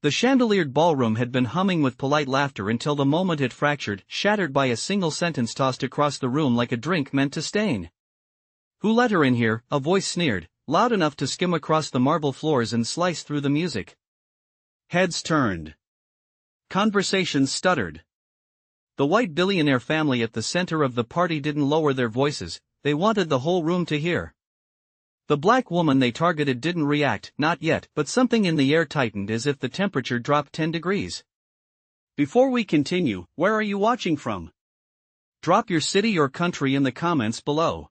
The chandeliered ballroom had been humming with polite laughter until the moment it fractured, shattered by a single sentence tossed across the room like a drink meant to stain. "Who let her in here?" a voice sneered, loud enough to skim across the marble floors and slice through the music. Heads turned. Conversations stuttered. The white billionaire family at the center of the party didn't lower their voices, they wanted the whole room to hear. The black woman they targeted didn't react, not yet, but something in the air tightened as if the temperature dropped 10 degrees. Before we continue, where are you watching from? Drop your city or country in the comments below.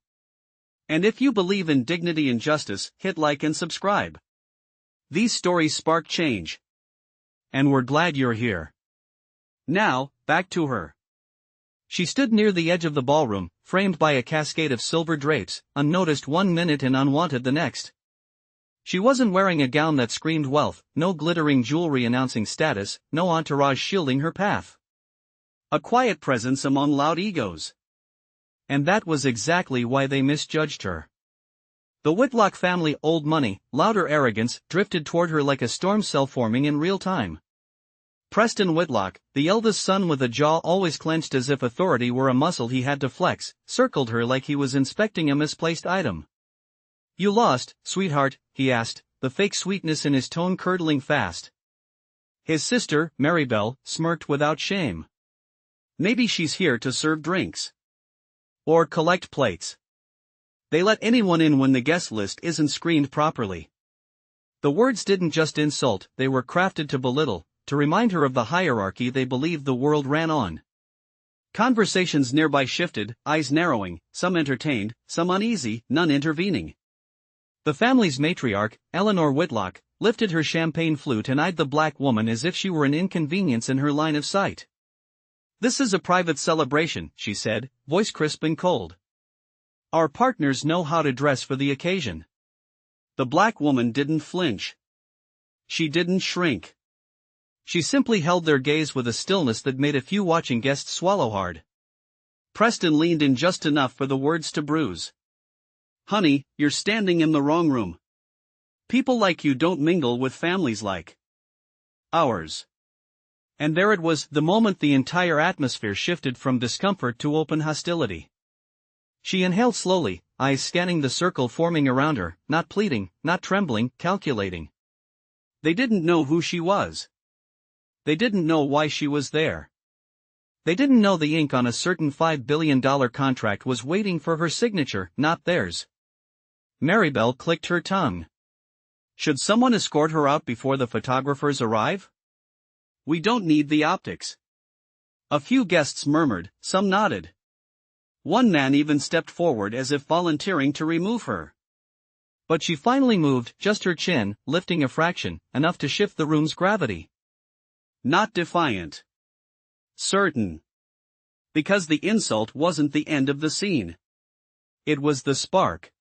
And if you believe in dignity and justice, hit like and subscribe. These stories spark change. And we're glad you're here. Now, back to her. She stood near the edge of the ballroom, framed by a cascade of silver drapes, unnoticed 1 minute and unwanted the next. She wasn't wearing a gown that screamed wealth, no glittering jewelry announcing status, no entourage shielding her path. A quiet presence among loud egos. And that was exactly why they misjudged her. The Whitlock family, old money, louder arrogance, drifted toward her like a storm cell forming in real time. Preston Whitlock, the eldest son with a jaw always clenched as if authority were a muscle he had to flex, circled her like he was inspecting a misplaced item. "You lost, sweetheart?" he asked, the fake sweetness in his tone curdling fast. His sister, Maribel, smirked without shame. "Maybe she's here to serve drinks. Or collect plates. They let anyone in when the guest list isn't screened properly." The words didn't just insult, they were crafted to belittle, to remind her of the hierarchy they believed the world ran on. Conversations nearby shifted, eyes narrowing, some entertained, some uneasy, none intervening. The family's matriarch, Eleanor Whitlock, lifted her champagne flute and eyed the black woman as if she were an inconvenience in her line of sight. "This is a private celebration," she said, voice crisp and cold. "Our partners know how to dress for the occasion." The black woman didn't flinch. She didn't shrink. She simply held their gaze with a stillness that made a few watching guests swallow hard. Preston leaned in just enough for the words to bruise. "Honey, you're standing in the wrong room. People like you don't mingle with families like ours." And there it was, the moment the entire atmosphere shifted from discomfort to open hostility. She inhaled slowly, eyes scanning the circle forming around her, not pleading, not trembling, calculating. They didn't know who she was. They didn't know why she was there. They didn't know the ink on a certain $5 billion contract was waiting for her signature, not theirs. Maribel clicked her tongue. Should someone escort her out before the photographers arrive? "We don't need the optics." A few guests murmured, some nodded. One man even stepped forward as if volunteering to remove her. But she finally moved, just her chin, lifting a fraction, enough to shift the room's gravity. Not defiant. Certain. Because the insult wasn't the end of the scene. It was the spark.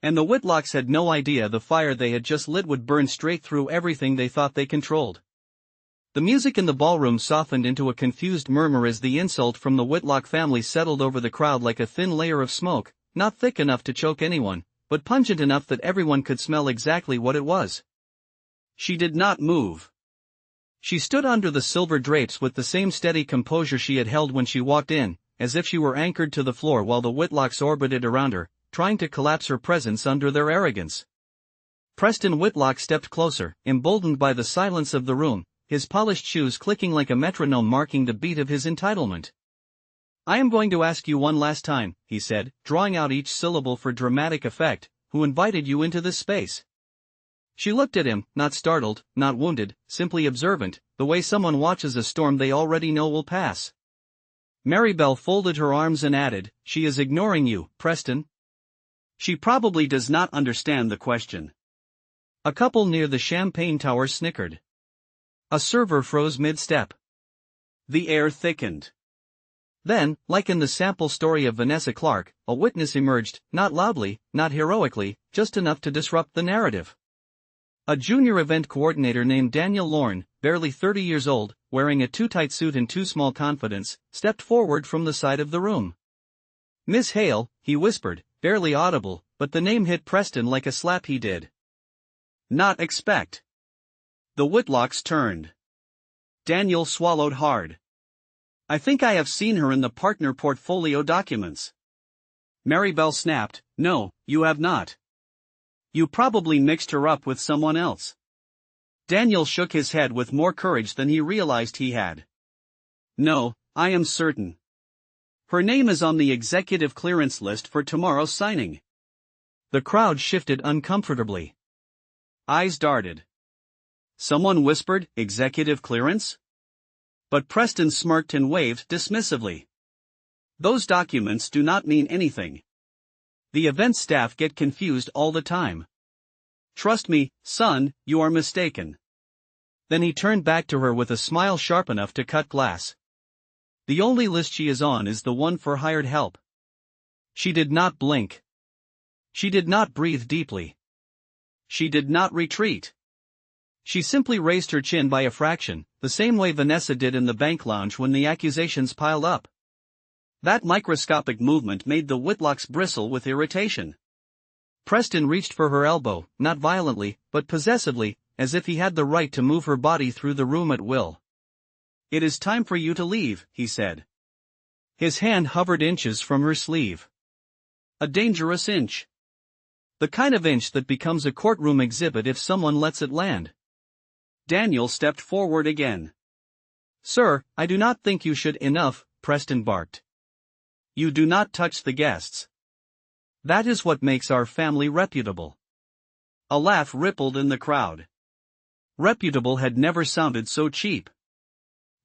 And the Whitlocks had no idea the fire they had just lit would burn straight through everything they thought they controlled. The music in the ballroom softened into a confused murmur as the insult from the Whitlock family settled over the crowd like a thin layer of smoke, not thick enough to choke anyone, but pungent enough that everyone could smell exactly what it was. She did not move. She stood under the silver drapes with the same steady composure she had held when she walked in, as if she were anchored to the floor while the Whitlocks orbited around her, trying to collapse her presence under their arrogance. Preston Whitlock stepped closer, emboldened by the silence of the room, his polished shoes clicking like a metronome marking the beat of his entitlement. "I am going to ask you one last time," he said, drawing out each syllable for dramatic effect, "who invited you into this space?" She looked at him, not startled, not wounded, simply observant, the way someone watches a storm they already know will pass. Maribel folded her arms and added, "She is ignoring you, Preston. She probably does not understand the question." A couple near the champagne tower snickered. A server froze mid-step. The air thickened. Then, like in the sample story of Vanessa Clark, a witness emerged, not loudly, not heroically, just enough to disrupt the narrative. A junior event coordinator named Daniel Lorne, barely 30 years old, wearing a too-tight suit and too small confidence, stepped forward from the side of the room. "Miss Hale," he whispered, barely audible, but the name hit Preston like a slap he did not expect. The Whitlocks turned. Daniel swallowed hard. I think I have seen her in the partner portfolio documents. Maribel snapped, No, you have not. You probably mixed her up with someone else. Daniel shook his head with more courage than he realized he had. No, I am certain. Her name is on the executive clearance list for tomorrow's signing. The crowd shifted uncomfortably. Eyes darted. Someone whispered, executive clearance? But Preston smirked and waved dismissively. Those documents do not mean anything. The event staff get confused all the time. Trust me, son, you are mistaken. Then he turned back to her with a smile sharp enough to cut glass. The only list she is on is the one for hired help. She did not blink. She did not breathe deeply. She did not retreat. She simply raised her chin by a fraction, the same way Vanessa did in the bank lounge when the accusations piled up. That microscopic movement made the Whitlocks bristle with irritation. Preston reached for her elbow, not violently, but possessively, as if he had the right to move her body through the room at will. It is time for you to leave, he said. His hand hovered inches from her sleeve. A dangerous inch. The kind of inch that becomes a courtroom exhibit if someone lets it land. Daniel stepped forward again. Sir, I do not think you should. Enough, Preston barked. You do not touch the guests. That is what makes our family reputable. A laugh rippled in the crowd. Reputable had never sounded so cheap.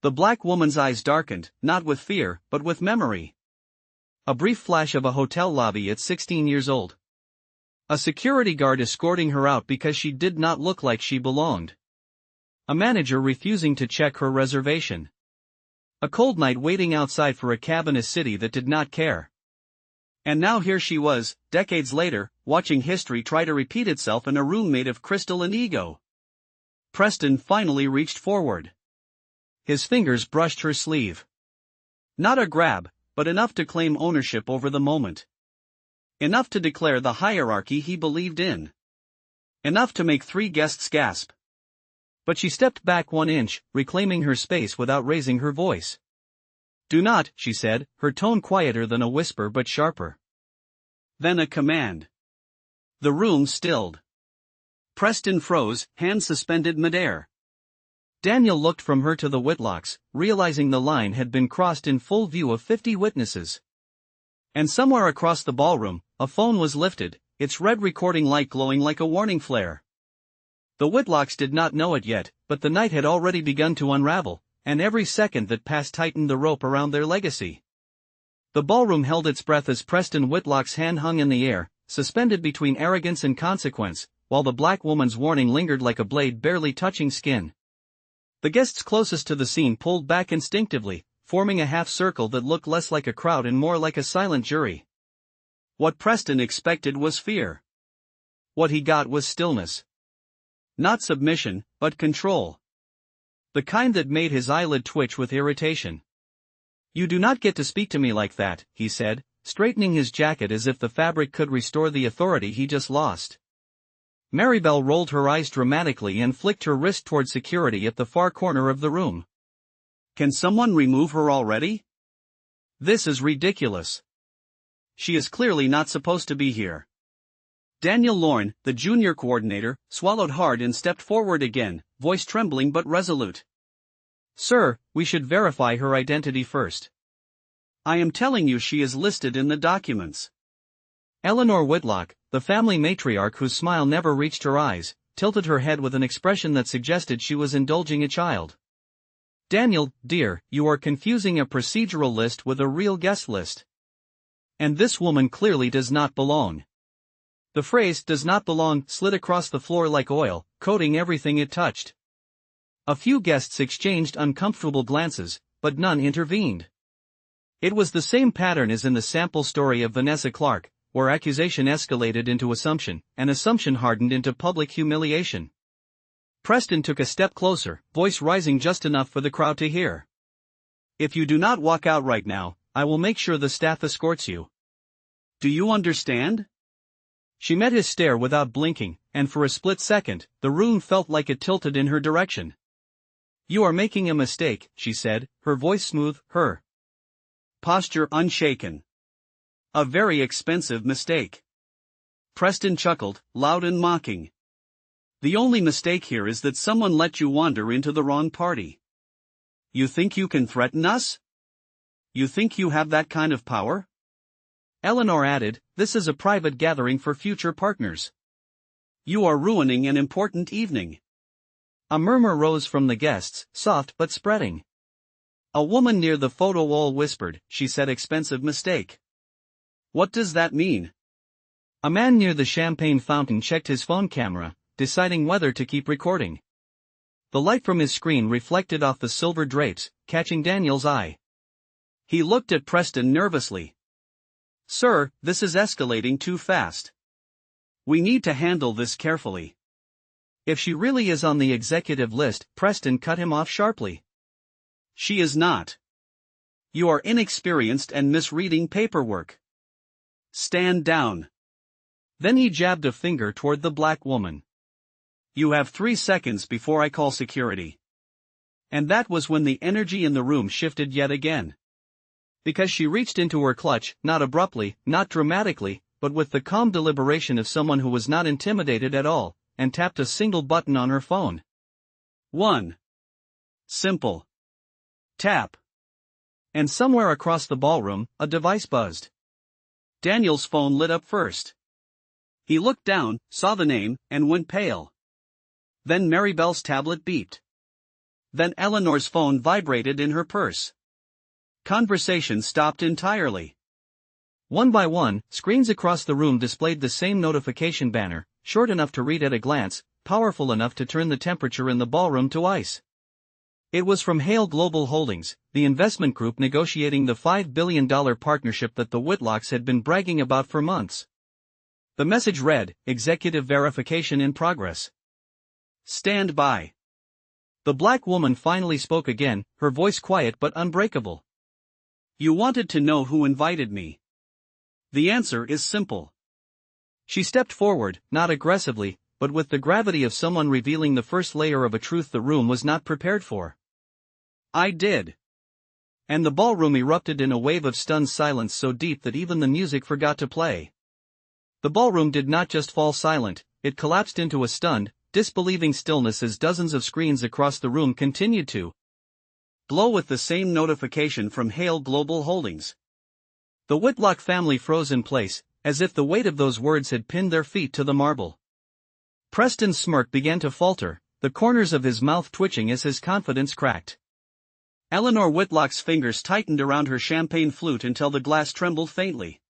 The black woman's eyes darkened, not with fear, but with memory. A brief flash of a hotel lobby at 16 years old. A security guard escorting her out because she did not look like she belonged. A manager refusing to check her reservation. A cold night waiting outside for a cab in a city that did not care. And now here she was, decades later, watching history try to repeat itself in a room made of crystal and ego. Preston finally reached forward. His fingers brushed her sleeve. Not a grab, but enough to claim ownership over the moment. Enough to declare the hierarchy he believed in. Enough to make 3 guests gasp. But she stepped back 1 inch, reclaiming her space without raising her voice. Do not, she said, her tone quieter than a whisper but sharper. Then a command. The room stilled. Preston froze, hands suspended midair. Daniel looked from her to the Whitlocks, realizing the line had been crossed in full view of 50 witnesses. And somewhere across the ballroom, a phone was lifted, its red recording light glowing like a warning flare. The Whitlocks did not know it yet, but the night had already begun to unravel, and every second that passed tightened the rope around their legacy. The ballroom held its breath as Preston Whitlock's hand hung in the air, suspended between arrogance and consequence, while the black woman's warning lingered like a blade barely touching skin. The guests closest to the scene pulled back instinctively, forming a half-circle that looked less like a crowd and more like a silent jury. What Preston expected was fear. What he got was stillness. Not submission, but control. The kind that made his eyelid twitch with irritation. You do not get to speak to me like that, he said, straightening his jacket as if the fabric could restore the authority he just lost. Maribel rolled her eyes dramatically and flicked her wrist toward security at the far corner of the room. Can someone remove her already? This is ridiculous. She is clearly not supposed to be here. Daniel Lorne, the junior coordinator, swallowed hard and stepped forward again, voice trembling but resolute. Sir, we should verify her identity first. I am telling you she is listed in the documents. Eleanor Whitlock, the family matriarch whose smile never reached her eyes, tilted her head with an expression that suggested she was indulging a child. Daniel, dear, you are confusing a procedural list with a real guest list. And this woman clearly does not belong. The phrase does not belong slid across the floor like oil, coating everything it touched. A few guests exchanged uncomfortable glances, but none intervened. It was the same pattern as in the sample story of Vanessa Clark, where accusation escalated into assumption, and assumption hardened into public humiliation. Preston took a step closer, voice rising just enough for the crowd to hear. If you do not walk out right now, I will make sure the staff escorts you. Do you understand? She met his stare without blinking, and for a split second, the room felt like it tilted in her direction. "You are making a mistake," she said, her voice smooth, her posture unshaken. "A very expensive mistake." Preston chuckled, loud and mocking. "The only mistake here is that someone let you wander into the wrong party. You think you can threaten us? You think you have that kind of power?" Eleanor added, "This is a private gathering for future partners." "You are ruining an important evening." A murmur rose from the guests, soft but spreading. A woman near the photo wall whispered, "She said expensive mistake." "What does that mean?" A man near the champagne fountain checked his phone camera, deciding whether to keep recording. The light from his screen reflected off the silver drapes, catching Daniel's eye. He looked at Preston nervously. "Sir, this is escalating too fast. We need to handle this carefully." "If she really is on the executive list," Preston cut him off sharply. "She is not. You are inexperienced and misreading paperwork. Stand down." Then he jabbed a finger toward the black woman. "You have 3 seconds before I call security." And that was when the energy in the room shifted yet again. Because she reached into her clutch, not abruptly, not dramatically, but with the calm deliberation of someone who was not intimidated at all, and tapped a single button on her phone. 1. Simple. Tap. And somewhere across the ballroom, a device buzzed. Daniel's phone lit up first. He looked down, saw the name, and went pale. Then Maribel's tablet beeped. Then Eleanor's phone vibrated in her purse. Conversation stopped entirely. One by one, screens across the room displayed the same notification banner, short enough to read at a glance, powerful enough to turn the temperature in the ballroom to ice. It was from Hale Global Holdings, the investment group negotiating the $5 billion partnership that the Whitlocks had been bragging about for months. The message read, "Executive verification in progress. Stand by." The black woman finally spoke again, her voice quiet but unbreakable. "You wanted to know who invited me. The answer is simple." She stepped forward, not aggressively, but with the gravity of someone revealing the first layer of a truth the room was not prepared for. "I did." And the ballroom erupted in a wave of stunned silence so deep that even the music forgot to play. The ballroom did not just fall silent, it collapsed into a stunned, disbelieving stillness as dozens of screens across the room continued to glow with the same notification from Hale Global Holdings. The Whitlock family froze in place, as if the weight of those words had pinned their feet to the marble. Preston's smirk began to falter, the corners of his mouth twitching as his confidence cracked. Eleanor Whitlock's fingers tightened around her champagne flute until the glass trembled faintly.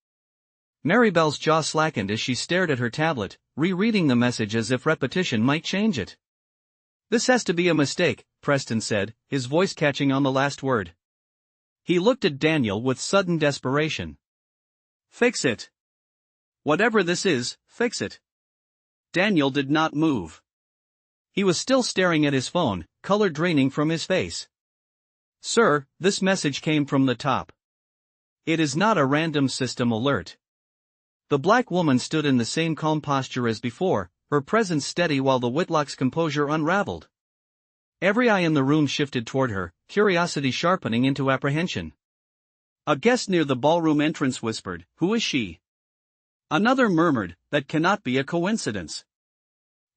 Maribel's jaw slackened as she stared at her tablet, rereading the message as if repetition might change it. "This has to be a mistake," Preston said, his voice catching on the last word. He looked at Daniel with sudden desperation. "Fix it. Whatever this is, fix it." Daniel did not move. He was still staring at his phone, color draining from his face. "Sir, this message came from the top. It is not a random system alert." The black woman stood in the same calm posture as before, her presence steady while the Whitlock's composure unraveled. Every eye in the room shifted toward her, curiosity sharpening into apprehension. A guest near the ballroom entrance whispered, "Who is she?" Another murmured, "That cannot be a coincidence."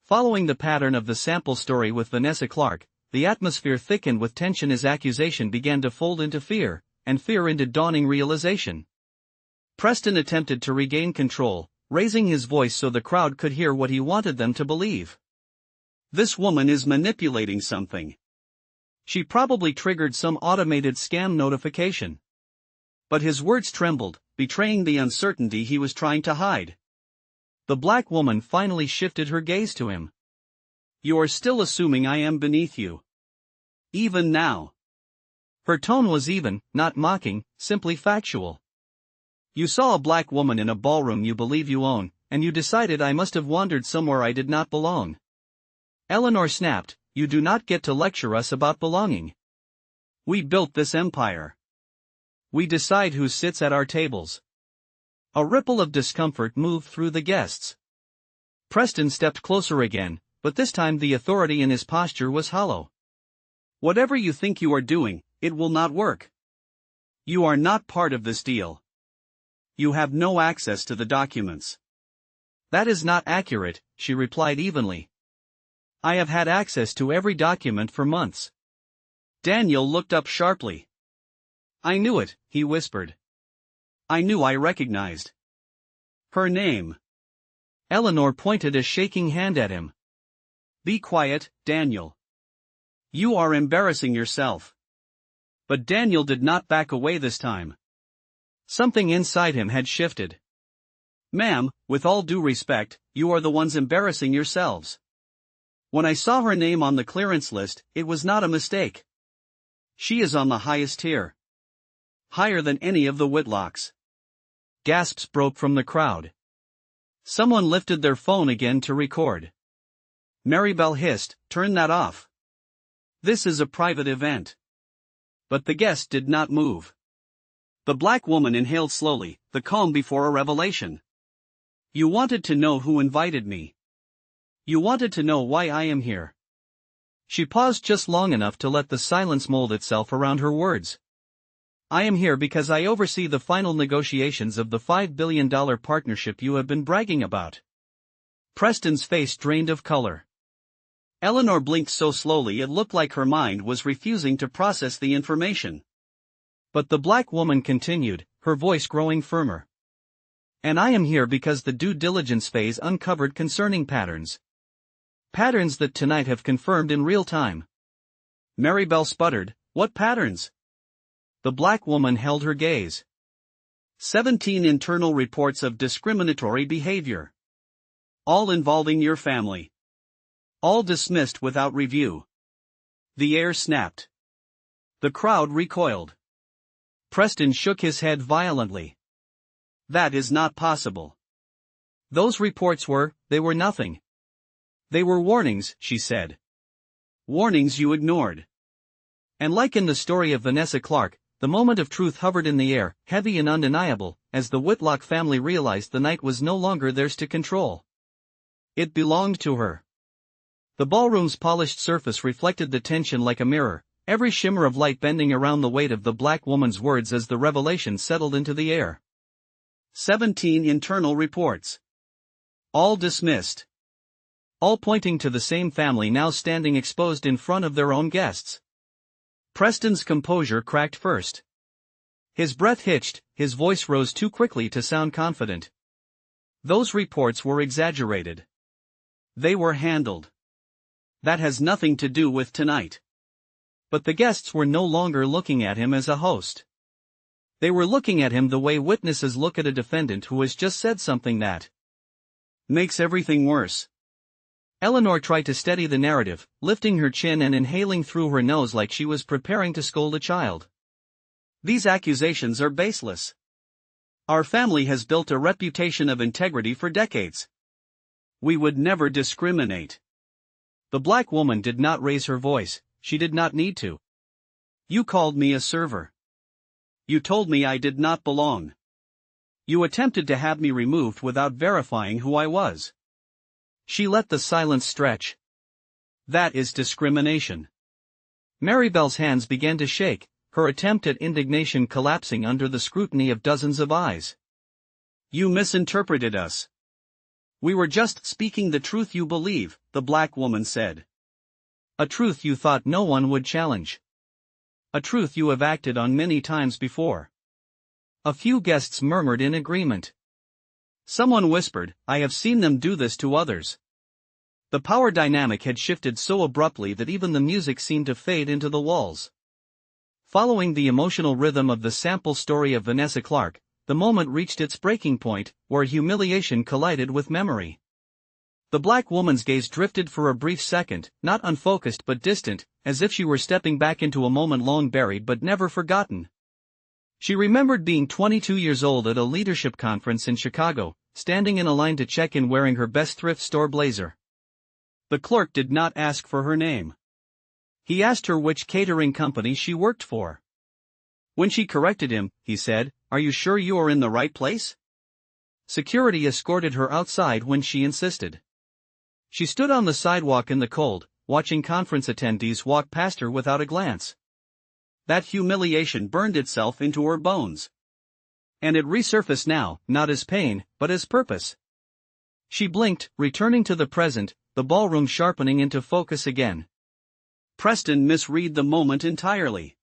Following the pattern of the sample story with Vanessa Clark, the atmosphere thickened with tension as accusation began to fold into fear, and fear into dawning realization. Preston attempted to regain control, raising his voice so the crowd could hear what he wanted them to believe. "This woman is manipulating something. She probably triggered some automated scam notification." But his words trembled, betraying the uncertainty he was trying to hide. The black woman finally shifted her gaze to him. "You are still assuming I am beneath you. Even now." Her tone was even, not mocking, simply factual. "You saw a black woman in a ballroom you believe you own, and you decided I must have wandered somewhere I did not belong." Eleanor snapped, "You do not get to lecture us about belonging. We built this empire. We decide who sits at our tables." A ripple of discomfort moved through the guests. Preston stepped closer again, but this time the authority in his posture was hollow. Whatever you think you are doing, it will not work. You are not part of this deal. You have no access to the documents. That is not accurate, she replied evenly. I have had access to every document for months. Daniel looked up sharply. I knew it, he whispered. I recognized her name. Eleanor pointed a shaking hand at him. Be quiet, Daniel. You are embarrassing yourself. But Daniel did not back away this time. Something inside him had shifted. Ma'am, with all due respect, you are the ones embarrassing yourselves. When I saw her name on the clearance list, it was not a mistake. She is on the highest tier. Higher than any of the Whitlocks. Gasps broke from the crowd. Someone lifted their phone again to record. Maribel hissed, turn that off. This is a private event. But the guest did not move. The black woman inhaled slowly, the calm before a revelation. You wanted to know who invited me. You wanted to know why I am here. She paused just long enough to let the silence mold itself around her words. I am here because I oversee the final negotiations of the $5 billion partnership you have been bragging about. Preston's face drained of color. Eleanor blinked so slowly it looked like her mind was refusing to process the information. But the black woman continued, her voice growing firmer. And I am here because the due diligence phase uncovered concerning patterns. Patterns that tonight have confirmed in real time. Maribel sputtered, what patterns? The black woman held her gaze. 17 internal reports of discriminatory behavior. All involving your family. All dismissed without review. The air snapped. The crowd recoiled. Preston shook his head violently. That is not possible. Those reports they were nothing. They were warnings, she said. Warnings you ignored. And like in the story of Vanessa Clark, the moment of truth hovered in the air, heavy and undeniable, as the Whitlock family realized the night was no longer theirs to control. It belonged to her. The ballroom's polished surface reflected the tension like a mirror, every shimmer of light bending around the weight of the black woman's words as the revelation settled into the air. 17 internal reports. All dismissed. All pointing to the same family now standing exposed in front of their own guests. Preston's composure cracked first. His breath hitched, his voice rose too quickly to sound confident. Those reports were exaggerated. They were handled. That has nothing to do with tonight. But the guests were no longer looking at him as a host. They were looking at him the way witnesses look at a defendant who has just said something that makes everything worse. Eleanor tried to steady the narrative, lifting her chin and inhaling through her nose like she was preparing to scold a child. These accusations are baseless. Our family has built a reputation of integrity for decades. We would never discriminate. The black woman did not raise her voice, she did not need to. You called me a server. You told me I did not belong. You attempted to have me removed without verifying who I was. She let the silence stretch. That is discrimination. Maribel's hands began to shake, her attempt at indignation collapsing under the scrutiny of dozens of eyes. You misinterpreted us. We were just speaking the truth you believe, the black woman said. A truth you thought no one would challenge. A truth you have acted on many times before. A few guests murmured in agreement. Someone whispered, I have seen them do this to others. The power dynamic had shifted so abruptly that even the music seemed to fade into the walls. Following the emotional rhythm of the sample story of Vanessa Clark, the moment reached its breaking point, where humiliation collided with memory. The black woman's gaze drifted for a brief second, not unfocused but distant, as if she were stepping back into a moment long buried but never forgotten. She remembered being 22 years old at a leadership conference in Chicago, standing in a line to check in wearing her best thrift store blazer. The clerk did not ask for her name. He asked her which catering company she worked for. When she corrected him, he said, Are you sure you are in the right place? Security escorted her outside when she insisted. She stood on the sidewalk in the cold, watching conference attendees walk past her without a glance. That humiliation burned itself into her bones. And it resurfaced now, not as pain, but as purpose. She blinked, returning to the present, the ballroom sharpening into focus again. Preston misread the moment entirely.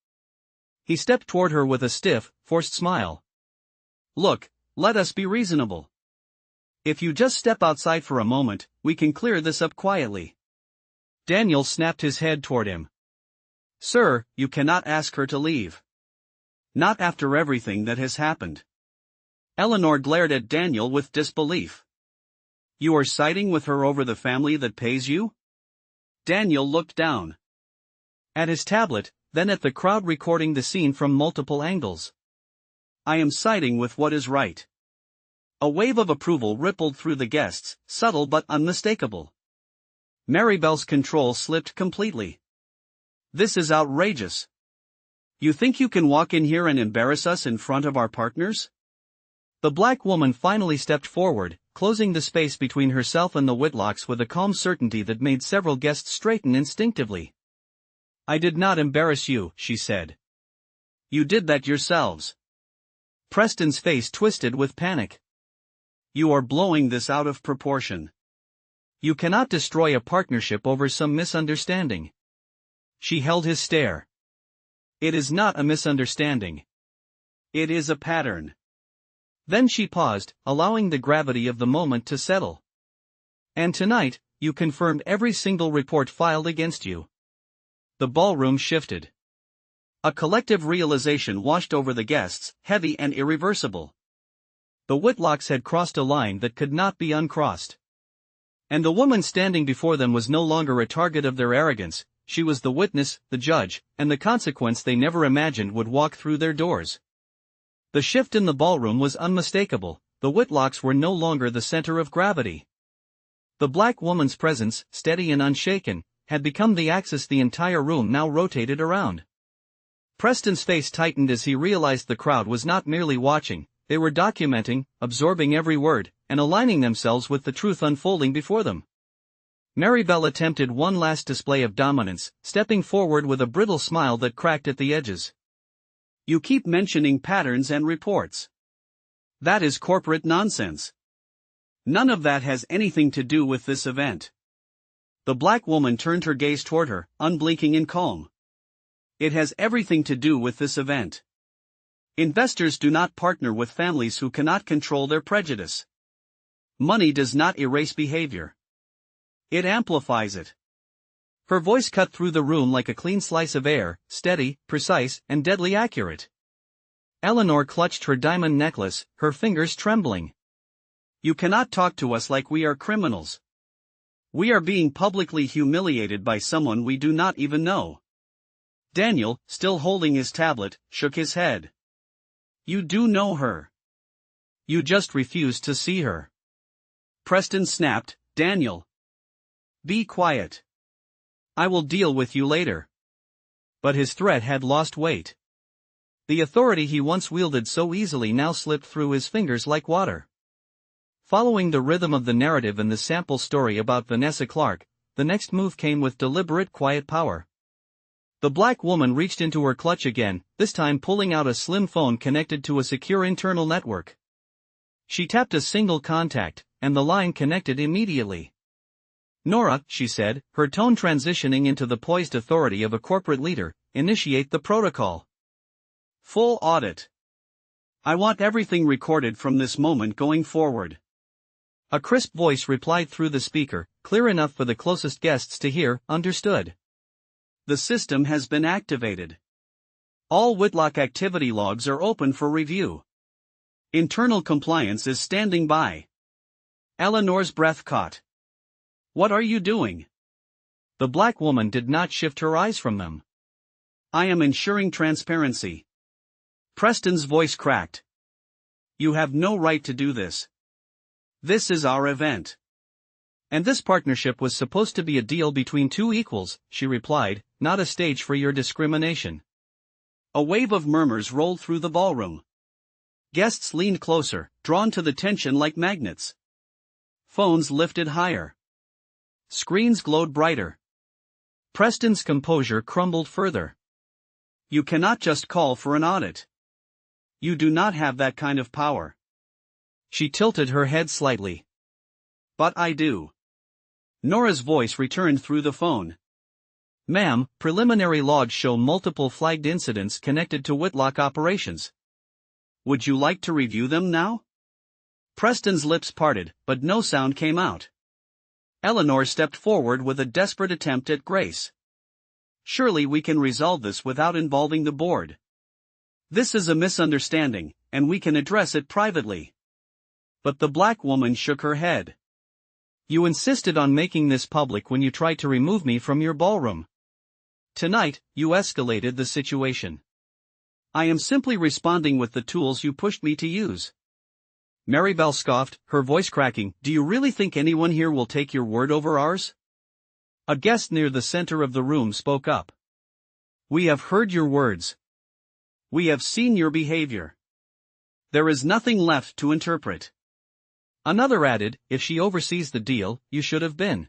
He stepped toward her with a stiff, forced smile. Look, let us be reasonable. If you just step outside for a moment, we can clear this up quietly. Daniel snapped his head toward him. Sir, you cannot ask her to leave. Not after everything that has happened. Eleanor glared at Daniel with disbelief. You are siding with her over the family that pays you? Daniel looked down. At his tablet, then at the crowd recording the scene from multiple angles. I am siding with what is right. A wave of approval rippled through the guests, subtle but unmistakable. Maribel's control slipped completely. This is outrageous. You think you can walk in here and embarrass us in front of our partners? The black woman finally stepped forward, closing the space between herself and the Whitlocks with a calm certainty that made several guests straighten instinctively. I did not embarrass you, she said. You did that yourselves. Preston's face twisted with panic. You are blowing this out of proportion. You cannot destroy a partnership over some misunderstanding. She held his stare. It is not a misunderstanding. It is a pattern. Then she paused, allowing the gravity of the moment to settle. And tonight, you confirmed every single report filed against you. The ballroom shifted. A collective realization washed over the guests, heavy and irreversible. The Whitlocks had crossed a line that could not be uncrossed. And the woman standing before them was no longer a target of their arrogance, she was the witness, the judge, and the consequence they never imagined would walk through their doors. The shift in the ballroom was unmistakable, the Whitlocks were no longer the center of gravity. The black woman's presence, steady and unshaken, had become the axis the entire room now rotated around. Preston's face tightened as he realized the crowd was not merely watching, they were documenting, absorbing every word, and aligning themselves with the truth unfolding before them. Maribel attempted one last display of dominance, stepping forward with a brittle smile that cracked at the edges. You keep mentioning patterns and reports. That is corporate nonsense. None of that has anything to do with this event. The black woman turned her gaze toward her, unblinking and calm. It has everything to do with this event. Investors do not partner with families who cannot control their prejudice. Money does not erase behavior. It amplifies it. Her voice cut through the room like a clean slice of air, steady, precise, and deadly accurate. Eleanor clutched her diamond necklace, her fingers trembling. You cannot talk to us like we are criminals. We are being publicly humiliated by someone we do not even know. Daniel, still holding his tablet, shook his head. You do know her. You just refuse to see her. Preston snapped, Daniel. Be quiet. I will deal with you later. But his threat had lost weight. The authority he once wielded so easily now slipped through his fingers like water. Following the rhythm of the narrative and the sample story about Vanessa Clark, the next move came with deliberate quiet power. The black woman reached into her clutch again, this time pulling out a slim phone connected to a secure internal network. She tapped a single contact, and the line connected immediately. Nora, she said, her tone transitioning into the poised authority of a corporate leader, initiate the protocol. Full audit. I want everything recorded from this moment going forward. A crisp voice replied through the speaker, clear enough for the closest guests to hear, understood. The system has been activated. All Whitlock activity logs are open for review. Internal compliance is standing by. Eleanor's breath caught. What are you doing? The black woman did not shift her eyes from them. I am ensuring transparency. Preston's voice cracked. You have no right to do this. This is our event. And this partnership was supposed to be a deal between two equals, she replied, not a stage for your discrimination. A wave of murmurs rolled through the ballroom. Guests leaned closer, drawn to the tension like magnets. Phones lifted higher. Screens glowed brighter. Preston's composure crumbled further. You cannot just call for an audit. You do not have that kind of power. She tilted her head slightly. But I do. Nora's voice returned through the phone. Ma'am, preliminary logs show multiple flagged incidents connected to Whitlock operations. Would you like to review them now? Preston's lips parted, but no sound came out. Eleanor stepped forward with a desperate attempt at grace. Surely we can resolve this without involving the board. This is a misunderstanding, and we can address it privately. But the black woman shook her head. You insisted on making this public when you tried to remove me from your ballroom. Tonight, you escalated the situation. I am simply responding with the tools you pushed me to use. Maribel scoffed, her voice cracking. Do you really think anyone here will take your word over ours? A guest near the center of the room spoke up. We have heard your words. We have seen your behavior. There is nothing left to interpret. Another added, if she oversees the deal, you should have been.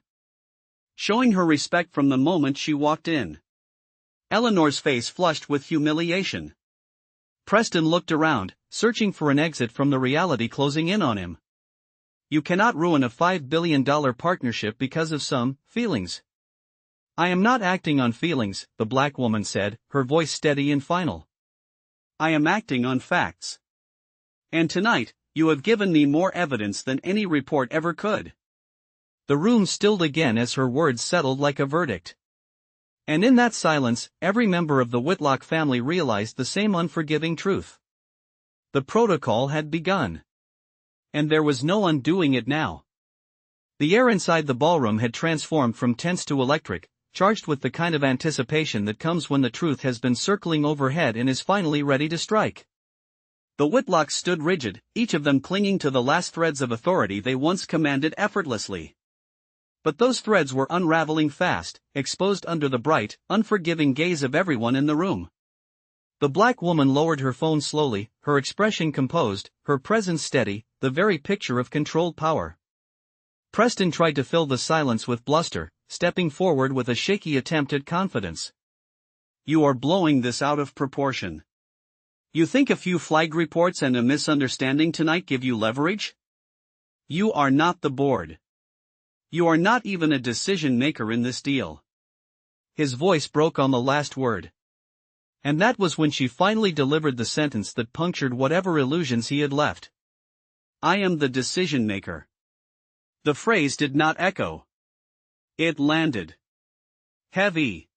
Showing her respect from the moment she walked in. Eleanor's face flushed with humiliation. Preston looked around, searching for an exit from the reality closing in on him. You cannot ruin a $5 billion partnership because of some feelings. I am not acting on feelings, the black woman said, her voice steady and final. I am acting on facts. And tonight, you have given me more evidence than any report ever could. The room stilled again as her words settled like a verdict. And in that silence, every member of the Whitlock family realized the same unforgiving truth. The protocol had begun. And there was no undoing it now. The air inside the ballroom had transformed from tense to electric, charged with the kind of anticipation that comes when the truth has been circling overhead and is finally ready to strike. The Whitlocks stood rigid, each of them clinging to the last threads of authority they once commanded effortlessly. But those threads were unraveling fast, exposed under the bright, unforgiving gaze of everyone in the room. The black woman lowered her phone slowly, her expression composed, her presence steady, the very picture of controlled power. Preston tried to fill the silence with bluster, stepping forward with a shaky attempt at confidence. You are blowing this out of proportion. You think a few flagged reports and a misunderstanding tonight give you leverage? You are not the board. You are not even a decision maker in this deal. His voice broke on the last word. And that was when she finally delivered the sentence that punctured whatever illusions he had left. I am the decision maker. The phrase did not echo. It landed. Heavy.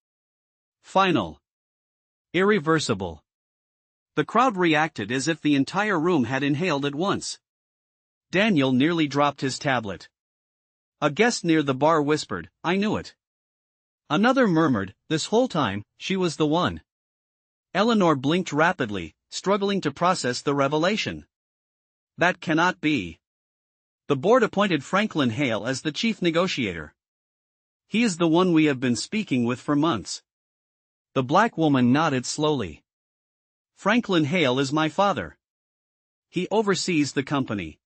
Final. Irreversible. The crowd reacted as if the entire room had inhaled at once. Daniel nearly dropped his tablet. A guest near the bar whispered, I knew it. Another murmured, this whole time, she was the one. Eleanor blinked rapidly, struggling to process the revelation. That cannot be. The board appointed Franklin Hale as the chief negotiator. He is the one we have been speaking with for months. The black woman nodded slowly. Franklin Hale is my father. He oversees the company.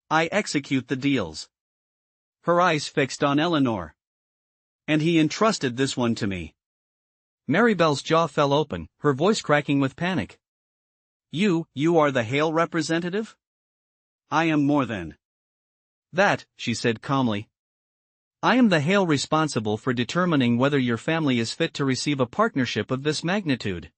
I execute the deals. Her eyes fixed on Eleanor. And he entrusted this one to me. Maribel's jaw fell open, her voice cracking with panic. You are the Hale representative? I am more than that, she said calmly. I am the Hale responsible for determining whether your family is fit to receive a partnership of this magnitude.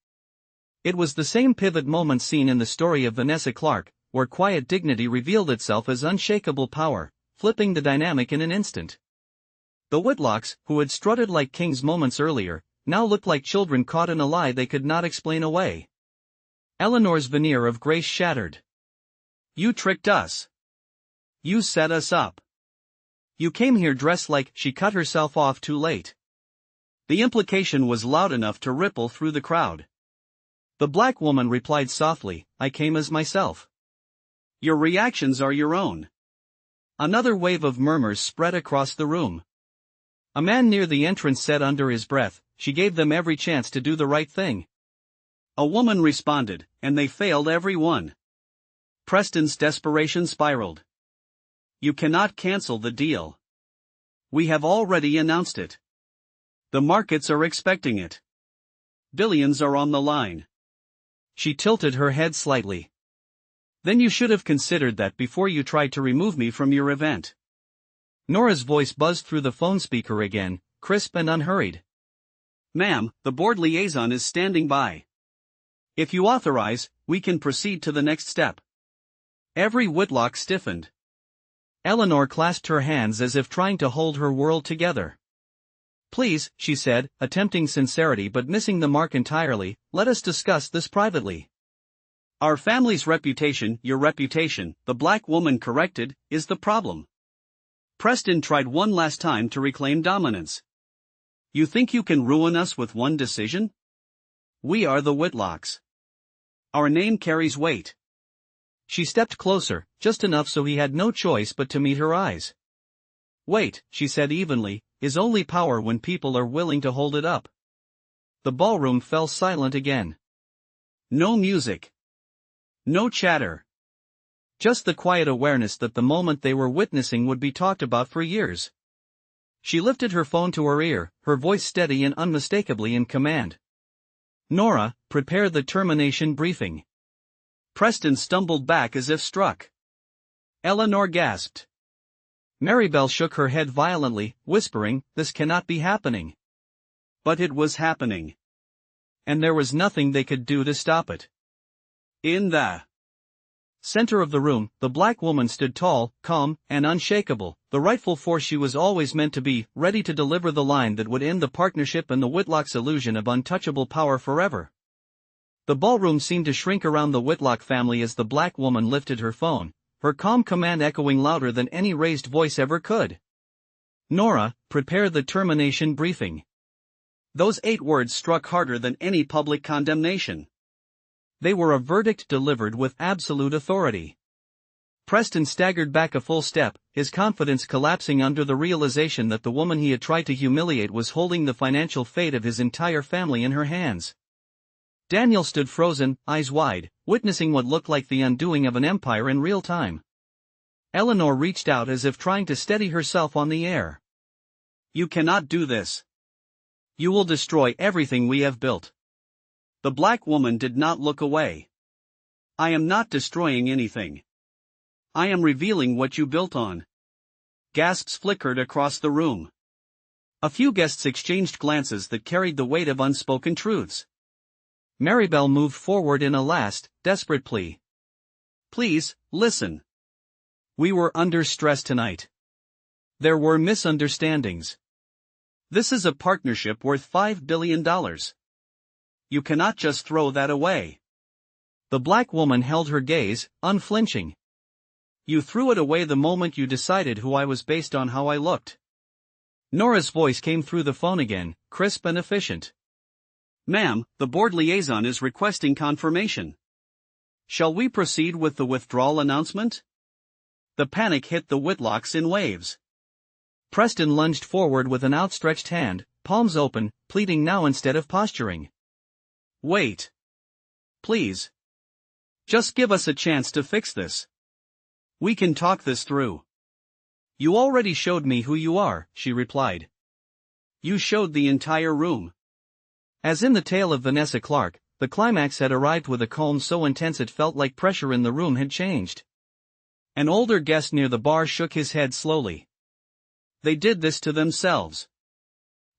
It was the same pivot moment seen in the story of Vanessa Clark, where quiet dignity revealed itself as unshakable power, flipping the dynamic in an instant. The Whitlocks, who had strutted like kings moments earlier, now looked like children caught in a lie they could not explain away. Eleanor's veneer of grace shattered. You tricked us. You set us up. You came here dressed like she cut herself off too late. The implication was loud enough to ripple through the crowd. The black woman replied softly, I came as myself. Your reactions are your own. Another wave of murmurs spread across the room. A man near the entrance said under his breath, she gave them every chance to do the right thing. A woman responded, and they failed every one. Preston's desperation spiraled. You cannot cancel the deal. We have already announced it. The markets are expecting it. Billions are on the line. She tilted her head slightly. Then you should have considered that before you tried to remove me from your event. Nora's voice buzzed through the phone speaker again, crisp and unhurried. Ma'am, the board liaison is standing by. If you authorize, we can proceed to the next step. Every Whitlock stiffened. Eleanor clasped her hands as if trying to hold her world together. Please, she said, attempting sincerity but missing the mark entirely, let us discuss this privately. Our family's reputation, your reputation, the black woman corrected, is the problem. Preston tried one last time to reclaim dominance. You think you can ruin us with one decision? We are the Whitlocks. Our name carries weight. She stepped closer, just enough so he had no choice but to meet her eyes. Weight, she said evenly, is only power when people are willing to hold it up. The ballroom fell silent again. No music. No chatter. Just the quiet awareness that the moment they were witnessing would be talked about for years. She lifted her phone to her ear, her voice steady and unmistakably in command. Nora, prepare the termination briefing. Preston stumbled back as if struck. Eleanor gasped. Maribel shook her head violently, whispering, this cannot be happening. But it was happening. And there was nothing they could do to stop it. In the center of the room, the black woman stood tall, calm, and unshakable, the rightful force she was always meant to be, ready to deliver the line that would end the partnership and the Whitlock's illusion of untouchable power forever. The ballroom seemed to shrink around the Whitlock family as the black woman lifted her phone, her calm command echoing louder than any raised voice ever could. Nora, prepare the termination briefing. Those 8 words struck harder than any public condemnation. They were a verdict delivered with absolute authority. Preston staggered back a full step, his confidence collapsing under the realization that the woman he had tried to humiliate was holding the financial fate of his entire family in her hands. Daniel stood frozen, eyes wide, witnessing what looked like the undoing of an empire in real time. Eleanor reached out as if trying to steady herself on the air. You cannot do this. You will destroy everything we have built. The black woman did not look away. I am not destroying anything. I am revealing what you built on. Gasps flickered across the room. A few guests exchanged glances that carried the weight of unspoken truths. Maribel moved forward in a last, desperate plea. Please, listen. We were under stress tonight. There were misunderstandings. This is a partnership worth $5 billion. You cannot just throw that away. The black woman held her gaze, unflinching. You threw it away the moment you decided who I was based on how I looked. Nora's voice came through the phone again, crisp and efficient. Ma'am, the board liaison is requesting confirmation. Shall we proceed with the withdrawal announcement? The panic hit the Whitlocks in waves. Preston lunged forward with an outstretched hand, palms open, pleading now instead of posturing. Wait. Please. Just give us a chance to fix this. We can talk this through. You already showed me who you are, she replied. You showed the entire room. As in the tale of Vanessa Clark, the climax had arrived with a calm so intense it felt like pressure in the room had changed. An older guest near the bar shook his head slowly. They did this to themselves.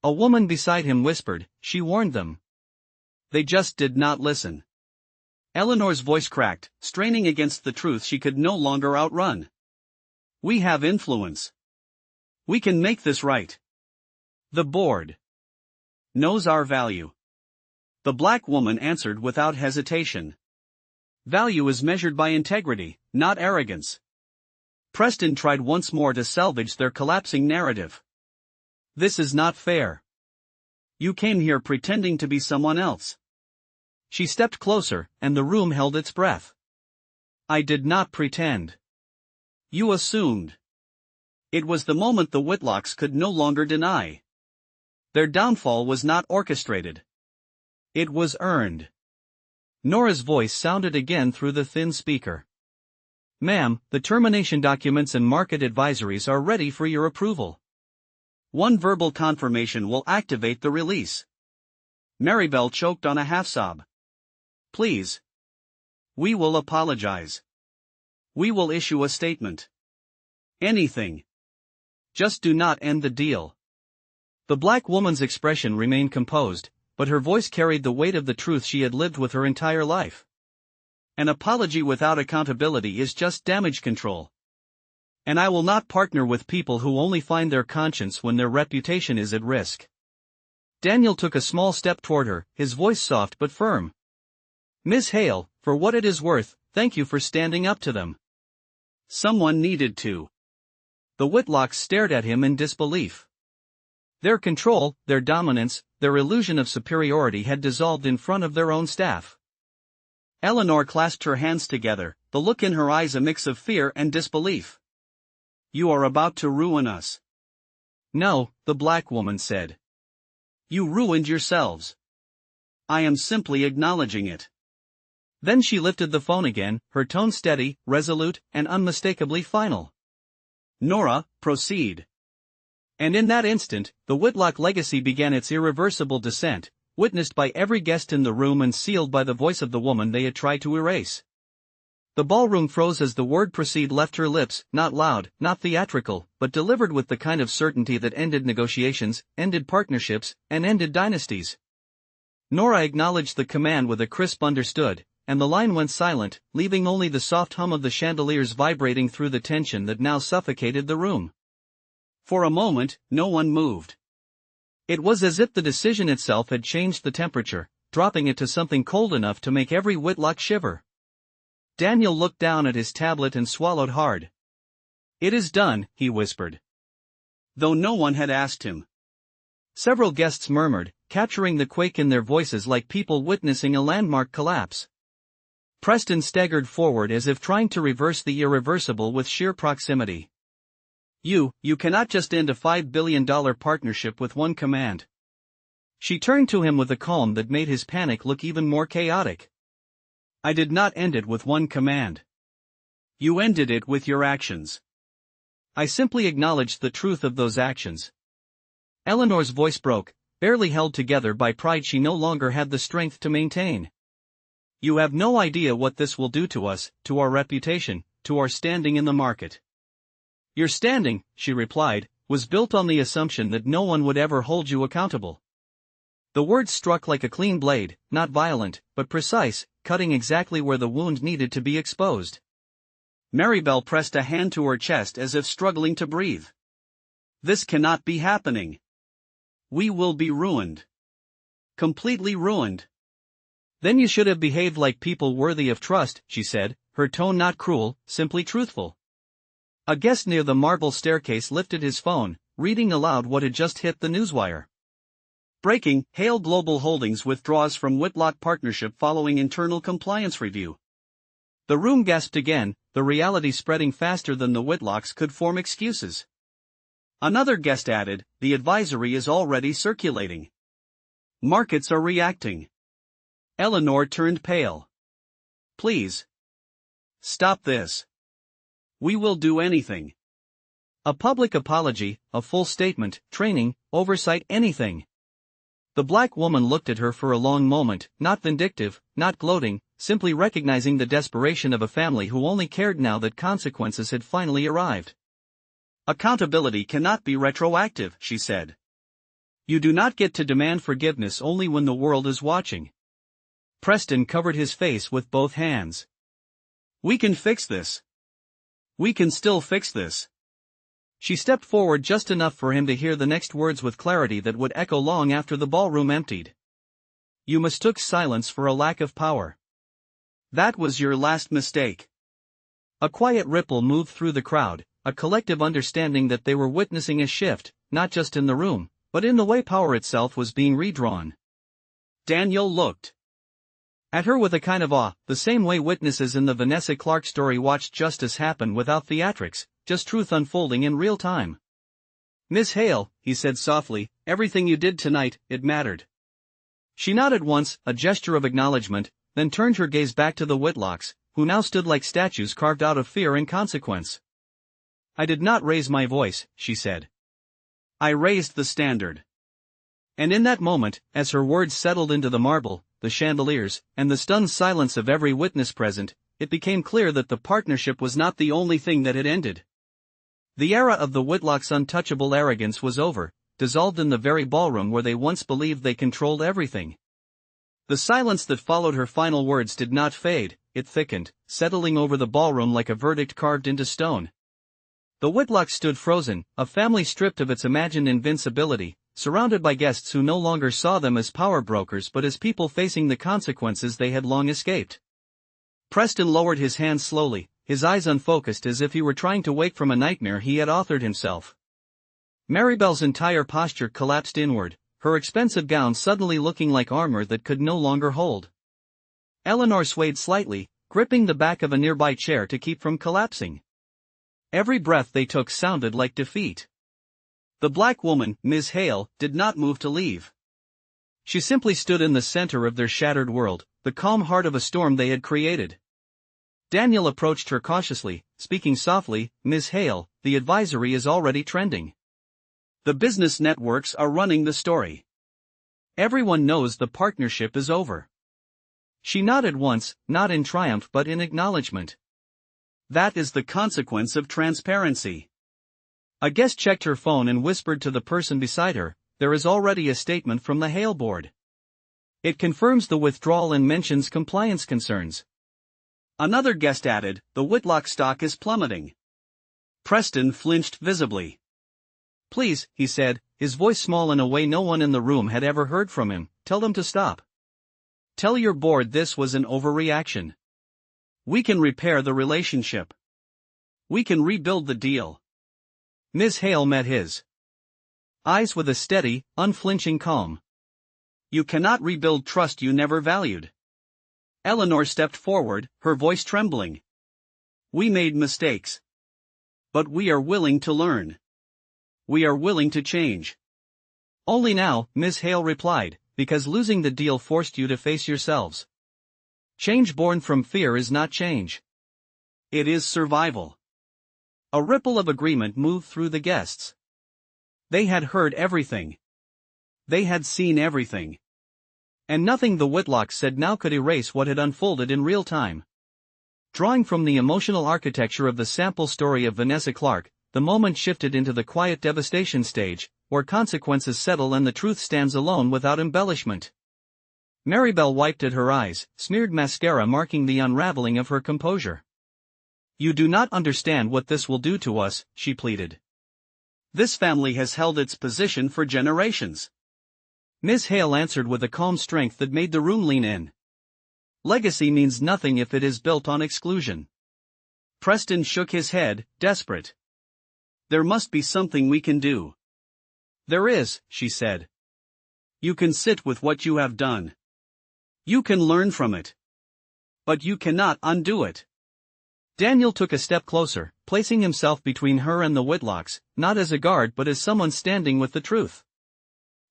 A woman beside him whispered, she warned them. They just did not listen. Eleanor's voice cracked, straining against the truth she could no longer outrun. We have influence. We can make this right. The board knows our value. The black woman answered without hesitation. Value is measured by integrity, not arrogance. Preston tried once more to salvage their collapsing narrative. This is not fair. You came here pretending to be someone else. She stepped closer, and the room held its breath. I did not pretend. You assumed. It was the moment the Whitlocks could no longer deny. Their downfall was not orchestrated. It was earned. Nora's voice sounded again through the thin speaker. Ma'am, the termination documents and market advisories are ready for your approval. One verbal confirmation will activate the release. Maribel choked on a half-sob. Please. We will apologize. We will issue a statement. Anything. Just do not end the deal. The black woman's expression remained composed, but her voice carried the weight of the truth she had lived with her entire life. An apology without accountability is just damage control. And I will not partner with people who only find their conscience when their reputation is at risk. Daniel took a small step toward her, his voice soft but firm. Miss Hale, for what it is worth, thank you for standing up to them. Someone needed to. The Whitlocks stared at him in disbelief. Their control, their dominance, their illusion of superiority had dissolved in front of their own staff. Eleanor clasped her hands together, the look in her eyes a mix of fear and disbelief. You are about to ruin us. No, the black woman said. You ruined yourselves. I am simply acknowledging it. Then she lifted the phone again, her tone steady, resolute, and unmistakably final. Nora, proceed. And in that instant, the Whitlock legacy began its irreversible descent, witnessed by every guest in the room and sealed by the voice of the woman they had tried to erase. The ballroom froze as the word proceed left her lips, not loud, not theatrical, but delivered with the kind of certainty that ended negotiations, ended partnerships, and ended dynasties. Nora acknowledged the command with a crisp understood, and the line went silent, leaving only the soft hum of the chandeliers vibrating through the tension that now suffocated the room. For a moment, no one moved. It was as if the decision itself had changed the temperature, dropping it to something cold enough to make every Whitlock shiver. Daniel looked down at his tablet and swallowed hard. It is done, he whispered. Though no one had asked him. Several guests murmured, capturing the quake in their voices like people witnessing a landmark collapse. Preston staggered forward as if trying to reverse the irreversible with sheer proximity. You cannot just end a $5 billion partnership with one command. She turned to him with a calm that made his panic look even more chaotic. I did not end it with one command. You ended it with your actions. I simply acknowledged the truth of those actions. Eleanor's voice broke, barely held together by pride she no longer had the strength to maintain. You have no idea what this will do to us, to our reputation, to our standing in the market. Your standing, she replied, was built on the assumption that no one would ever hold you accountable. The words struck like a clean blade, not violent, but precise, cutting exactly where the wound needed to be exposed. Maribel pressed a hand to her chest as if struggling to breathe. This cannot be happening. We will be ruined. Completely ruined. Then you should have behaved like people worthy of trust, she said, her tone not cruel, simply truthful. A guest near the marble staircase lifted his phone, reading aloud what had just hit the newswire. Breaking, Hale Global Holdings withdraws from Whitlock Partnership following internal compliance review. The room gasped again, the reality spreading faster than the Whitlocks could form excuses. Another guest added, the advisory is already circulating. Markets are reacting. Eleanor turned pale. Please. Stop this. We will do anything. A public apology, a full statement, training, oversight, anything. The black woman looked at her for a long moment, not vindictive, not gloating, simply recognizing the desperation of a family who only cared now that consequences had finally arrived. Accountability cannot be retroactive, she said. You do not get to demand forgiveness only when the world is watching. Preston covered his face with both hands. We can fix this. We can still fix this. She stepped forward just enough for him to hear the next words with clarity that would echo long after the ballroom emptied. You mistook silence for a lack of power. That was your last mistake. A quiet ripple moved through the crowd, a collective understanding that they were witnessing a shift, not just in the room, but in the way power itself was being redrawn. Daniel looked at her with a kind of awe, the same way witnesses in the Vanessa Clark story watched justice happen without theatrics, just truth unfolding in real time. Miss Hale, he said softly, everything you did tonight, it mattered. She nodded once, a gesture of acknowledgement, then turned her gaze back to the Whitlocks, who now stood like statues carved out of fear and consequence. I did not raise my voice, she said. I raised the standard. And in that moment, as her words settled into the marble, the chandeliers, and the stunned silence of every witness present, it became clear that the partnership was not the only thing that had ended. The era of the Whitlocks' untouchable arrogance was over, dissolved in the very ballroom where they once believed they controlled everything. The silence that followed her final words did not fade, it thickened, settling over the ballroom like a verdict carved into stone. The Whitlocks stood frozen, a family stripped of its imagined invincibility, surrounded by guests who no longer saw them as power brokers but as people facing the consequences they had long escaped. Preston lowered his hands slowly, his eyes unfocused as if he were trying to wake from a nightmare he had authored himself. Maribel's entire posture collapsed inward, her expensive gown suddenly looking like armor that could no longer hold. Eleanor swayed slightly, gripping the back of a nearby chair to keep from collapsing. Every breath they took sounded like defeat. The black woman, Ms. Hale, did not move to leave. She simply stood in the center of their shattered world, the calm heart of a storm they had created. Daniel approached her cautiously, speaking softly, "Ms. Hale, the advisory is already trending. The business networks are running the story. Everyone knows the partnership is over." She nodded once, not in triumph but in acknowledgement. That is the consequence of transparency. A guest checked her phone and whispered to the person beside her, "There is already a statement from the Hale board. It confirms the withdrawal and mentions compliance concerns." Another guest added, "The Whitlock stock is plummeting." Preston flinched visibly. "Please," he said, his voice small in a way no one in the room had ever heard from him, "tell them to stop. Tell your board this was an overreaction. We can repair the relationship. We can rebuild the deal." Ms. Hale met his eyes with a steady, unflinching calm. "You cannot rebuild trust you never valued." Eleanor stepped forward, her voice trembling. "We made mistakes. But we are willing to learn. We are willing to change." "Only now," Ms. Hale replied, "because losing the deal forced you to face yourselves. Change born from fear is not change. It is survival." A ripple of agreement moved through the guests. They had heard everything. They had seen everything. And nothing the Whitlocks said now could erase what had unfolded in real time. Drawing from the emotional architecture of the sample story of Vanessa Clark, the moment shifted into the quiet devastation stage, where consequences settle and the truth stands alone without embellishment. Maribel wiped at her eyes, smeared mascara marking the unraveling of her composure. "You do not understand what this will do to us," she pleaded. "This family has held its position for generations." Ms. Hale answered with a calm strength that made the room lean in. "Legacy means nothing if it is built on exclusion." Preston shook his head, desperate. "There must be something we can do." "There is," she said. "You can sit with what you have done. You can learn from it. But you cannot undo it." Daniel took a step closer, placing himself between her and the Whitlocks, not as a guard but as someone standing with the truth.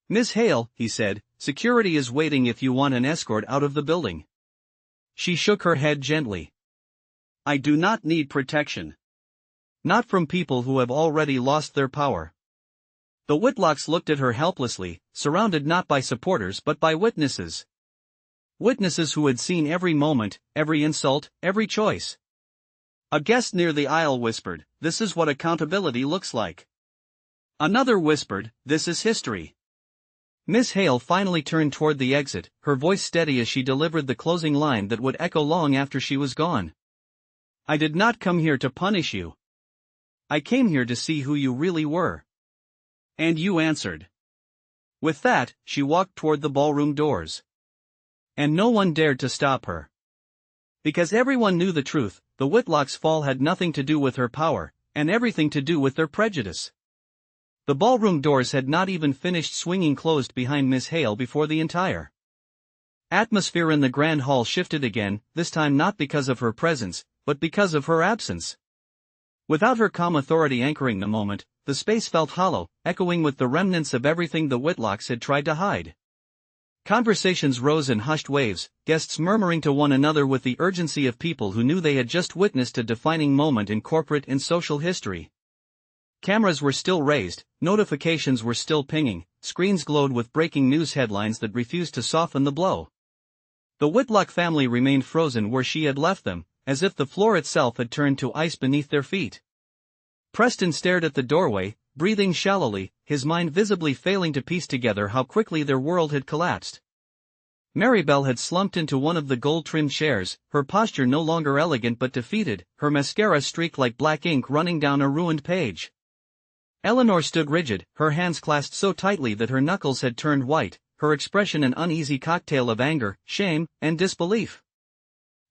"Ms. Hale," he said, "security is waiting if you want an escort out of the building." She shook her head gently. "I do not need protection. Not from people who have already lost their power." The Whitlocks looked at her helplessly, surrounded not by supporters but by witnesses. Witnesses who had seen every moment, every insult, every choice. A guest near the aisle whispered, "This is what accountability looks like." Another whispered, "This is history." Miss Hale finally turned toward the exit, her voice steady as she delivered the closing line that would echo long after she was gone. "I did not come here to punish you. I came here to see who you really were. And you answered." With that, she walked toward the ballroom doors. And no one dared to stop her. Because everyone knew the truth, the Whitlocks' fall had nothing to do with her power, and everything to do with their prejudice. The ballroom doors had not even finished swinging closed behind Miss Hale before the entire atmosphere in the grand hall shifted again, this time not because of her presence, but because of her absence. Without her calm authority anchoring the moment, the space felt hollow, echoing with the remnants of everything the Whitlocks had tried to hide. Conversations rose in hushed waves, guests murmuring to one another with the urgency of people who knew they had just witnessed a defining moment in corporate and social history. Cameras were still raised, notifications were still pinging, screens glowed with breaking news headlines that refused to soften the blow. The Whitlock family remained frozen where she had left them, as if the floor itself had turned to ice beneath their feet. Preston stared at the doorway, breathing shallowly, his mind visibly failing to piece together how quickly their world had collapsed. Maribel had slumped into one of the gold-trimmed chairs, her posture no longer elegant but defeated, her mascara streaked like black ink running down a ruined page. Eleanor stood rigid, her hands clasped so tightly that her knuckles had turned white, her expression an uneasy cocktail of anger, shame, and disbelief.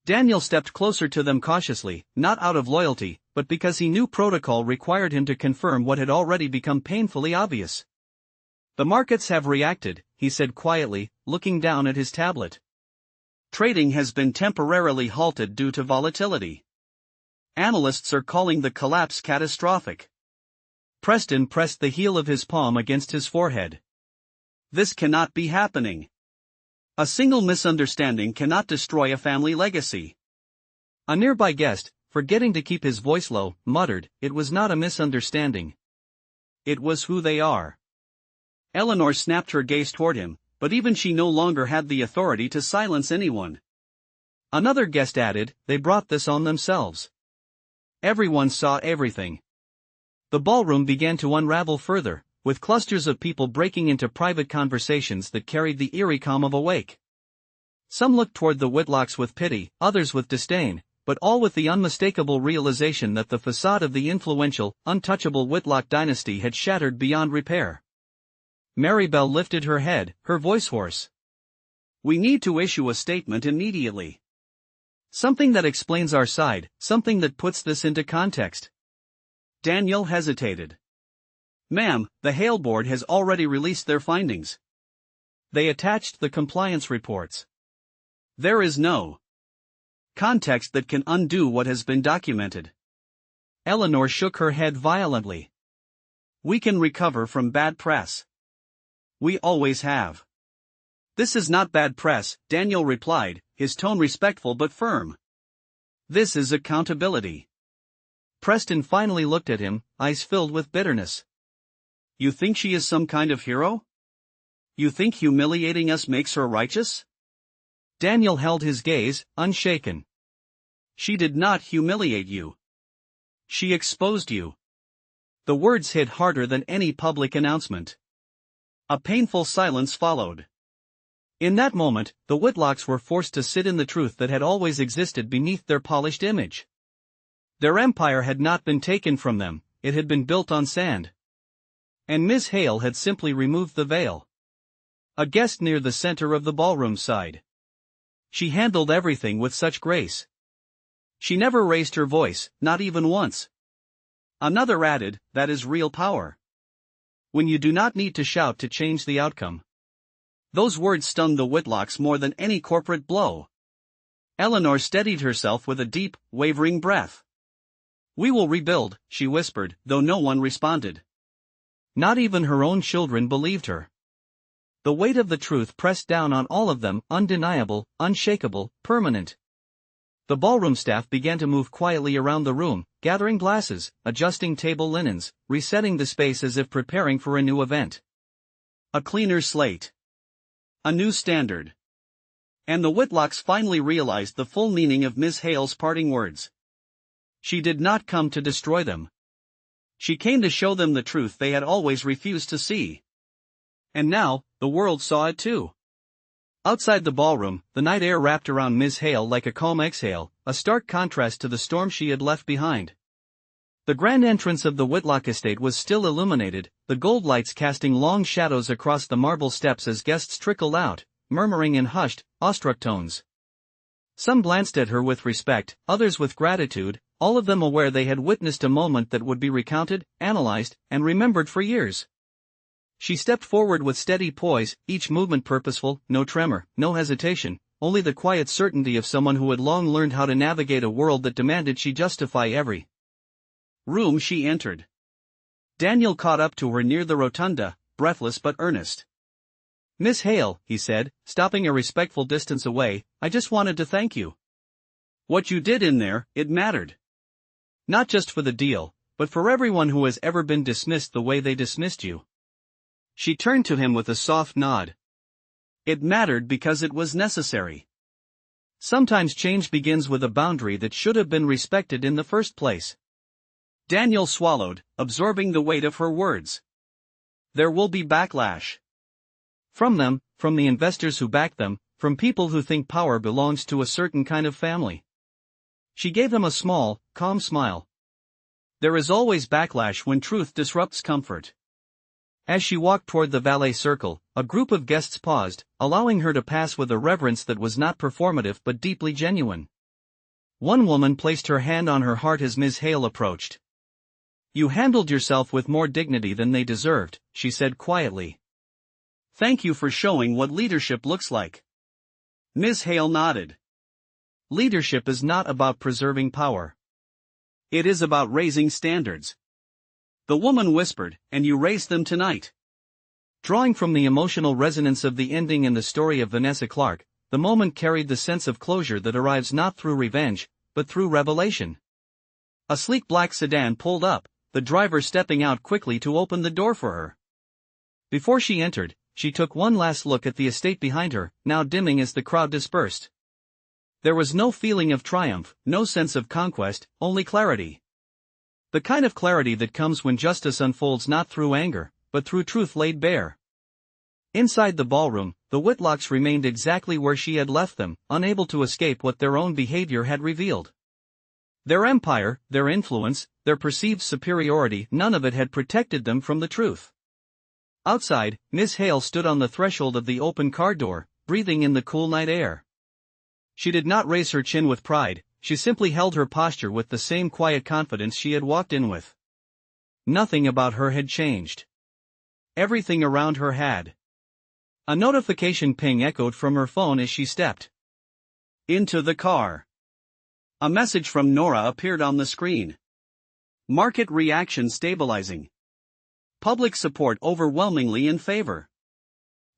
Daniel stepped closer to them cautiously, not out of loyalty, but because he knew protocol required him to confirm what had already become painfully obvious. "The markets have reacted," he said quietly, looking down at his tablet. "Trading has been temporarily halted due to volatility. Analysts are calling the collapse catastrophic." Preston pressed the heel of his palm against his forehead. "This cannot be happening. A single misunderstanding cannot destroy a family legacy." A nearby guest, forgetting to keep his voice low, muttered, "It was not a misunderstanding. It was who they are." Eleanor snapped her gaze toward him, but even she no longer had the authority to silence anyone. Another guest added, "They brought this on themselves." Everyone saw everything. The ballroom began to unravel further, with clusters of people breaking into private conversations that carried the eerie calm of a wake. Some looked toward the Whitlocks with pity, others with disdain, but all with the unmistakable realization that the facade of the influential, untouchable Whitlock dynasty had shattered beyond repair. Maribel lifted her head, her voice hoarse. "We need to issue a statement immediately. Something that explains our side, something that puts this into context." Daniel hesitated. "Ma'am, the Hale board has already released their findings. They attached the compliance reports. There is no context that can undo what has been documented." Eleanor shook her head violently. "We can recover from bad press. We always have." "This is not bad press," Daniel replied, his tone respectful but firm. "This is accountability." Preston finally looked at him, eyes filled with bitterness. "You think she is some kind of hero? You think humiliating us makes her righteous?" Daniel held his gaze, unshaken. "She did not humiliate you. She exposed you." The words hit harder than any public announcement. A painful silence followed. In that moment, the Whitlocks were forced to sit in the truth that had always existed beneath their polished image. Their empire had not been taken from them, it had been built on sand. And Miss Hale had simply removed the veil. A guest near the center of the ballroom sighed. She handled everything with such grace. She never raised her voice, not even once. Another added, "That is real power. When you do not need to shout to change the outcome." Those words stung the Whitlocks more than any corporate blow. Eleanor steadied herself with a deep, wavering breath. "We will rebuild," she whispered, though no one responded. Not even her own children believed her. The weight of the truth pressed down on all of them, undeniable, unshakable, permanent. The ballroom staff began to move quietly around the room, gathering glasses, adjusting table linens, resetting the space as if preparing for a new event. A cleaner slate. A new standard. And the Whitlocks finally realized the full meaning of Miss Hale's parting words. She did not come to destroy them. She came to show them the truth they had always refused to see. And now, the world saw it too. Outside the ballroom, the night air wrapped around Miss Hale like a calm exhale, a stark contrast to the storm she had left behind. The grand entrance of the Whitlock estate was still illuminated, the gold lights casting long shadows across the marble steps as guests trickled out, murmuring in hushed, awestruck tones. Some glanced at her with respect, others with gratitude, all of them aware they had witnessed a moment that would be recounted, analyzed, and remembered for years. She stepped forward with steady poise, each movement purposeful, no tremor, no hesitation, only the quiet certainty of someone who had long learned how to navigate a world that demanded she justify every room she entered. Daniel caught up to her near the rotunda, breathless but earnest. "Miss Hale," he said, stopping a respectful distance away, "I just wanted to thank you. What you did in there, it mattered. Not just for the deal, but for everyone who has ever been dismissed the way they dismissed you." She turned to him with a soft nod. It mattered because it was necessary. Sometimes change begins with a boundary that should have been respected in the first place. Daniel swallowed, absorbing the weight of her words. There will be backlash. From them, from the investors who back them, from people who think power belongs to a certain kind of family. She gave them a small, calm smile. There is always backlash when truth disrupts comfort. As she walked toward the valet circle, a group of guests paused, allowing her to pass with a reverence that was not performative but deeply genuine. One woman placed her hand on her heart as Ms. Hale approached. "You handled yourself with more dignity than they deserved," she said quietly. "Thank you for showing what leadership looks like." Ms. Hale nodded. "Leadership is not about preserving power. It is about raising standards." The woman whispered, "And you raised them tonight." Drawing from the emotional resonance of the ending in the story of Vanessa Clark, the moment carried the sense of closure that arrives not through revenge, but through revelation. A sleek black sedan pulled up, the driver stepping out quickly to open the door for her. Before she entered, she took one last look at the estate behind her, now dimming as the crowd dispersed. There was no feeling of triumph, no sense of conquest, only clarity. The kind of clarity that comes when justice unfolds not through anger, but through truth laid bare. Inside the ballroom, the Whitlocks remained exactly where she had left them, unable to escape what their own behavior had revealed. Their empire, their influence, their perceived superiority, none of it had protected them from the truth. Outside, Miss Hale stood on the threshold of the open car door, breathing in the cool night air. She did not raise her chin with pride, she simply held her posture with the same quiet confidence she had walked in with. Nothing about her had changed. Everything around her had. A notification ping echoed from her phone as she stepped into the car. A message from Nora appeared on the screen. Market reaction stabilizing. Public support overwhelmingly in favor.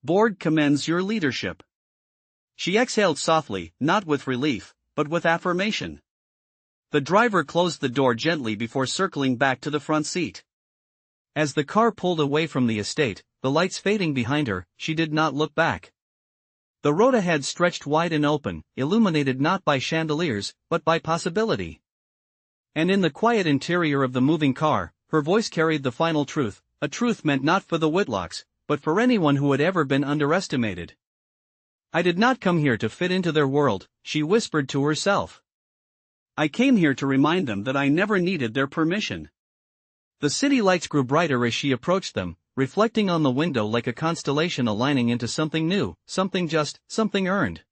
Board commends your leadership. She exhaled softly, not with relief, but with affirmation. The driver closed the door gently before circling back to the front seat. As the car pulled away from the estate, the lights fading behind her, she did not look back. The road ahead stretched wide and open, illuminated not by chandeliers, but by possibility. And in the quiet interior of the moving car, her voice carried the final truth, a truth meant not for the Whitlocks, but for anyone who had ever been underestimated. "I did not come here to fit into their world," she whispered to herself. "I came here to remind them that I never needed their permission." The city lights grew brighter as she approached them, reflecting on the window like a constellation aligning into something new, something just, something earned.